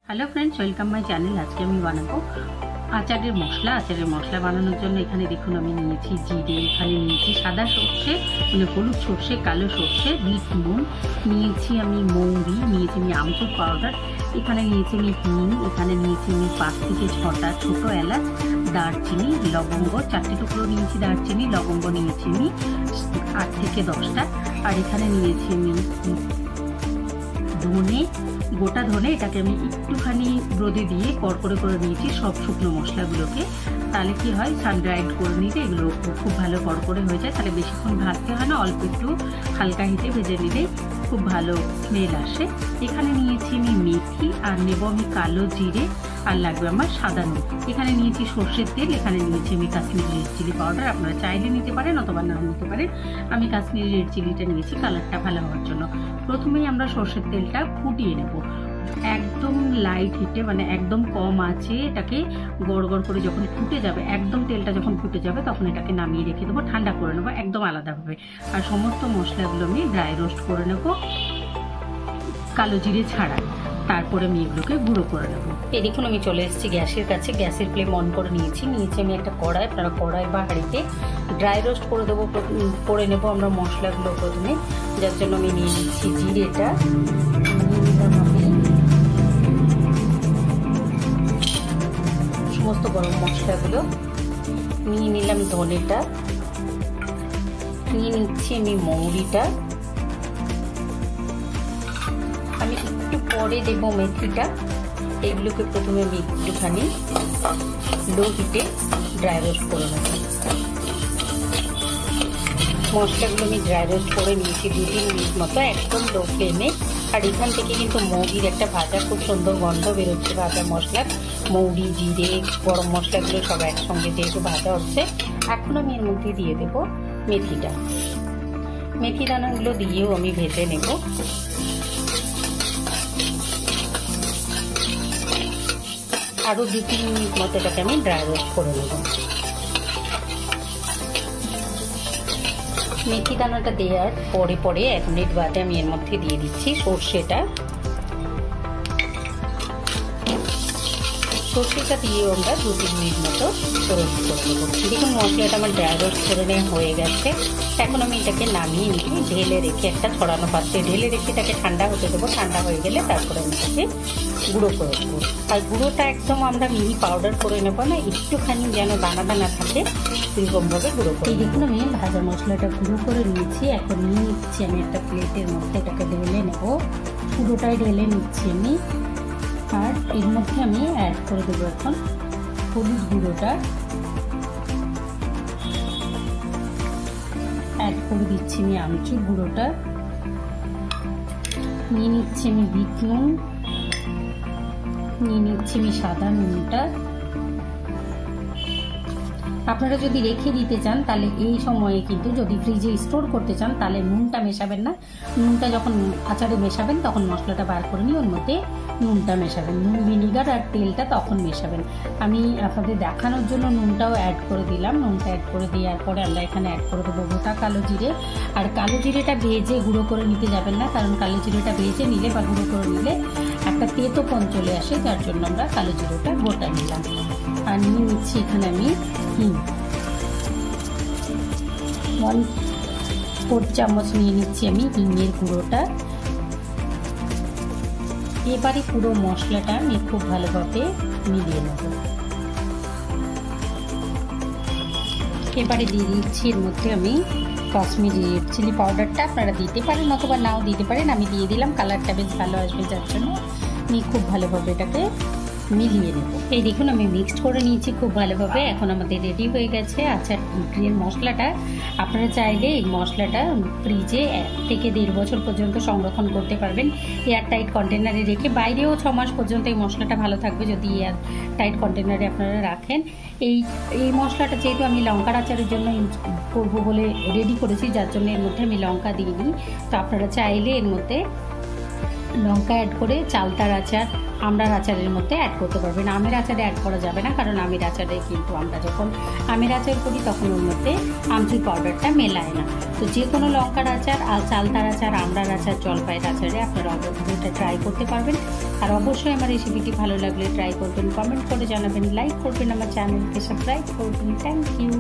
Hello friends, welcome my channel. आज के আমি বানাবো আচারের মশলা বানানোর জন্য এখানে দেখুন আমি নিয়েছি জিরে, এখানে নিয়েছি সাদা সর্ষে মানে হলুদ সর্ষে, কালো সর্ষে, বিট নুন নিয়েছি, আমি মৌরি নিয়েছি, আমি আমচুর পাউডার এখানে নিয়েছি, আমি হিং এখানে নিয়েছি, আমি 5 থেকে 6টা ছোটো এলাচ, দারচিনি, লবঙ্গ 4টে টুকরো নিয়েছি, দারচিনি লবঙ্গ নিয়েছি আমি 8 থেকে 10টা, আর এখানে নিয়েছি আমি ধনে, গোটা ধনে, এটাকে আমি একটুখানি রোদে দিয়ে কড়কড়ে করে নিয়েছি সব শুকনো মশলাগুলোকে। তাহলে কি হয়, সানড্রাইড করে নিলে এগুলো খুব ভালো কড়কড়ে হয়ে যায়, তাহলে বেশিক্ষণ ভাজতে হয় না, অল্প একটু হালকা হিটে ভেজে নিলে খুব ভালো স্মেল আসে। এখানে নিয়েছি আমি মেথি, আর নেব আমি কালো জিরে, আর লাগবে আমার সাদা নুন। এখানে নিয়েছি সর্ষের তেল, এখানে নিয়েছি আমি কাশ্মীরি রেড চিলি পাউডার, আপনারা চাইলে নিতে পারেন অথবা নাও নিতে পারেন। আমি কাশ্মীরি রেড চিলিটা নিয়েছি কালারটা ভালো হওয়ার জন্য। প্রথমেই আমরা সর্ষের তেলটা ফুটিয়ে নেব একদম লাইট হিটে, মানে একদম কম আছে, এটাকে গড় গড় করে যখন ফুটে যাবে, একদম তেলটা যখন ফুটে যাবে তখন এটাকে নামিয়ে রেখে দেবো, ঠান্ডা করে নেবো একদম আলাদাভাবে। আর সমস্ত মশলাগুলো আমি ড্রাই রোস্ট করে নেবো কালো জিরে ছাড়া, তারপরে আমি এগুলোকে গুঁড়ো করে নেবো। এই দেখুন আমি চলে এসেছি গ্যাসের কাছে, গ্যাসের ফ্লেম অন করে নিয়েছি আমি একটা কড়াই, আপনারা কড়াই বা হাঁড়িতে ড্রাই রোস্ট করে দেবো, করে নেবো আমরা মশলাগুলো প্রথমে, যার জন্য আমি নিয়ে নিচ্ছি জিরেটা, সমস্ত গরম মশলাগুলো নিয়ে নিলাম, ধনেটা নিয়ে নিচ্ছি আমি, মৌরিটা আমি একটু পরে দেব, মেথিটা, এগুলোকে প্রথমে আমি একটুখানি লো হিটে ড্রাই রোস্ট করে নেব। মশলাগুলো আমি ড্রাই রোস্ট করে নিয়েছি 2-3 মিনিট মতো একদম লো ফ্লেমে। আর এখান থেকে কিন্তু মৌরির একটা ভাজা খুব সুন্দর গন্ধ বেরোচ্ছে, ভাজা মশলার, মৌরি, জিরে, গরম মশলাগুলো সব একসঙ্গে যেহেতু ভাজা হচ্ছে। এখন আমি এর মধ্যে দিয়ে দেবো মেথিটা, মেথি দানাগুলো দিয়েও আমি ভেজে নেব। আরও 2-3 মিনিট মতো এটাকে আমি ড্রাই রোস্ট করে নেব। মেথি দানাটা দেওয়ার পরে 1 মিনিট বাদে আমি এর মধ্যে দিয়ে দিচ্ছি সর্ষেটা দিয়েও আমরা 2-3 মিনিট মতো রোস্ট করে নেব। দেখুন মশলাটা আমার ড্রাই রোস্ট করে নেওয়া হয়ে গেছে। এখন আমি এটাকে নামিয়ে নিয়ে ঢেলে রেখে, একটা ছড়ানো পাত্রে ঢেলে রেখে এটাকে ঠান্ডা হতে দেবো। ঠান্ডা হয়ে গেলে তারপরে আমি এটাকে গুঁড়ো করে দেবো। আর গুঁড়োটা একদম আমরা মিহি পাউডার করে নেবো না, একটুখানি যেন দানা দানা থাকে এরকমভাবে গুঁড়ো করে। এই দেখুন আমি ভাজা মশলাটা গুঁড়ো করে নিয়েছি। এখন নিয়ে নিচ্ছি আমি একটা প্লেটের মধ্যে, এটাকে ঢেলে নেব, পুরোটাই ঢেলে নিচ্ছি আমি। আর এর মধ্যে আমি অ্যাড করে দেবো এখন হলুদ গুঁড়োটা, অ্যাড করে দিচ্ছি আমি আমচুর গুঁড়োটা, নিয়ে নিচ্ছি আমি বিট নুন, নিয়ে নিচ্ছি আমি সাদা নুনটা। আপনারা যদি রেখে দিতে চান তাহলে এই সময়ে কিন্তু, যদি ফ্রিজে স্টোর করতে চান তাহলে নুনটা মেশাবেন না, নুনটা যখন আচারে মেশাবেন তখন মশলাটা বার করে নিয়ে ওর মধ্যে নুনটা মেশাবেন, নুন, ভিনিগার আর তেলটা তখন মেশাবেন। আমি আপনাদের দেখানোর জন্য নুনটাও অ্যাড করে দিলাম। নুনটা অ্যাড করে দেওয়ার পরে আমরা এখানে অ্যাড করে দেবো গোটা কালো জিরে। আর কালো জিরেটা ভেজে গুঁড়ো করে নিতে যাবেন না, কারণ কালো জিরেটা ভেজে নিলে বা গুঁড়ো করে নিলে একটা তেতোপন চলে আসে, যার জন্য আমরা কালো জিরেটা গোটা নিলাম। আর নিয়ে নিচ্ছি এখানে আমি হিং, 1/4 চামচ নিয়ে নিচ্ছি আমি হিঙের গুঁড়োটা। এবারে পুরো মশলাটা আমি খুব ভালোভাবে মিলিয়ে নেব। এবারে দিয়ে দিচ্ছি এর মধ্যে আমি কাশ্মীরি রেড চিলি পাউডারটা, আপনারা দিতে পারেন অথবা নাও দিতে পারেন, আমি দিয়ে দিলাম, কালারটা বেশ ভালো আসবে, যার জন্য আমি খুব ভালোভাবে এটাকে মিলিয়ে নেব। এই দেখুন আমি মিক্সড করে নিয়েছি খুব ভালোভাবে। এখন আমাদের রেডি হয়ে গেছে আচারের মশলাটা। আপনারা চাইলে এই মশলাটা ফ্রিজে 1 থেকে 1.5 বছর পর্যন্ত সংরক্ষণ করতে পারবেন, এয়ার টাইট কন্টেনারে রেখে। বাইরেও 6 মাস পর্যন্ত এই মশলাটা ভালো থাকবে যদি এয়ার টাইট কন্টেনারে আপনারা রাখেন। এই মশলাটা যেহেতু আমি লঙ্কার আচারের জন্য ইউজ করবো বলে রেডি করেছি, যার জন্য এর মধ্যে আমি লঙ্কা দিইনি। তো আপনারা চাইলে এর মধ্যে লঙ্কা অ্যাড করে চালতার আচার, আমড়ার আচারের মধ্যে অ্যাড করতে পারবেন। আমের আচারে অ্যাড করা যাবে না, কারণ আমের আচারে কিন্তু আমরা যখন আমের আচার করি তখন ওর মধ্যে আমচুর পাউডারটা মেলায় না। তো যে কোনো লঙ্কার আচার আর চালতার আচার, আমড়ার আচার, জলপাইয়ের আচারে আপনারা অবশ্যই এটা ট্রাই করতে পারবেন। আর অবশ্যই আমার রেসিপিটি ভালো লাগলে ট্রাই করবেন, কমেন্ট করে জানাবেন, লাইক করবেন, আমার চ্যানেলকে সাবস্ক্রাইব করবেন। Thank you.